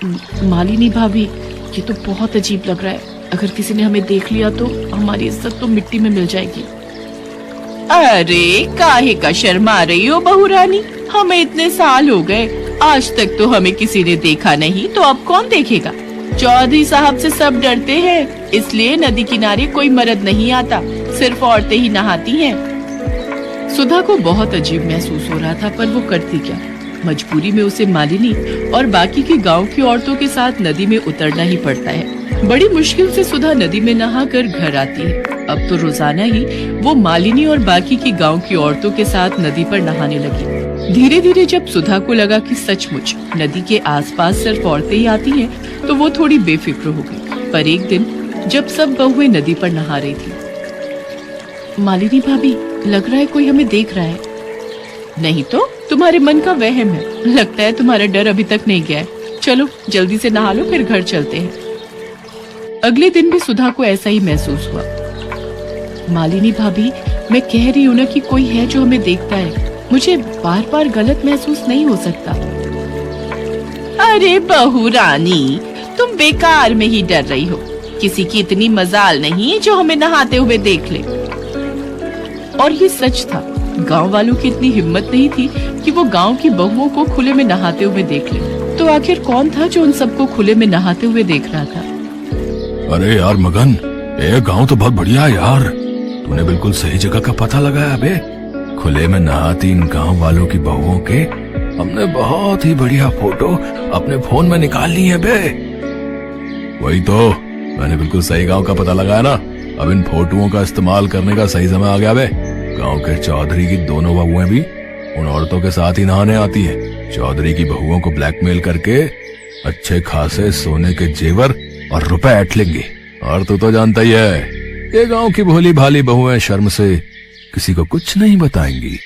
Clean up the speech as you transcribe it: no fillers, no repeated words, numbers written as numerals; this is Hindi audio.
मालिनी भाभी, ये तो बहुत अजीब लग रहा है। अगर किसी ने हमें देख लिया तो हमारी इज्जत तो मिट्टी में मिल जाएगी। अरे काहे का शर्मा रही हो बहू रानी, हमें इतने साल हो गए, आज तक तो हमें किसी ने देखा नहीं, तो अब कौन देखेगा। चौधरी साहब से सब डरते हैं, इसलिए नदी किनारे कोई मर्द नहीं आता, सिर्फ औरतें ही नहाती हैं। सुधा को बहुत अजीब महसूस हो रहा था, पर वो करती क्या। मजबूरी में उसे मालिनी और बाकी के गांव की औरतों के साथ नदी में उतरना ही पड़ता है। बड़ी मुश्किल से सुधा नदी में नहाकर घर आती है। अब तो रोजाना ही वो मालिनी और बाकी की गांव की औरतों के साथ नदी पर नहाने लगी। धीरे धीरे जब सुधा को लगा कि सचमुच नदी के आसपास सिर्फ औरतें ही आती हैं, तो वो थोड़ी बेफिक्र हो गई। पर एक दिन जब सब बहुएं नदी पर नहा रही थी, मालिनी भाभी, लग रहा है कोई हमें देख रहा है। नहीं तो तुम्हारे मन का वहम है, लगता है तुम्हारा डर अभी तक नहीं गया है। चलो जल्दी से नहा लो, फिर घर चलते हैं। अगले दिन भी सुधा को ऐसा ही महसूस हुआ। मालिनी भाभी, मैं कह रही हूँ ना कि कोई है जो हमें देखता है। मुझे बार बार गलत महसूस नहीं हो सकता। अरे बहू रानी, तुम बेकार में ही डर रही हो। किसी की इतनी मजाल नहीं जो हमें नहाते हुए देख ले। और ये सच था। गांव वालों की इतनी हिम्मत नहीं थी कि वो गांव की बहुओं को खुले में नहाते हुए देख ले। तो आखिर कौन था जो उन सबको खुले में नहाते हुए देख रहा था? अरे यार मगन, ये गांव तो बहुत बढ़िया है यार। तूने बिल्कुल सही जगह का पता लगाया बे। खुले में नहाती इन गांव वालों की बहुओं के हमने बहुत ही बढ़िया फोटो अपने फोन में निकाल ली है बे। वही तो, मैंने बिल्कुल सही गांव का पता लगाया ना। अब इन फोटोओं का इस्तेमाल करने का सही समय आ गया बे। गांव के चौधरी की दोनों बहुएं भी उन औरतों के साथ ही नहाने आती हैं। चौधरी की बहुओं को ब्लैकमेल करके अच्छे खासे सोने के जेवर और रुपए ऐंठ लेंगे। और तू तो जानता ही है, ये गांव की भोली भाली बहुएं शर्म से किसी को कुछ नहीं बताएंगी।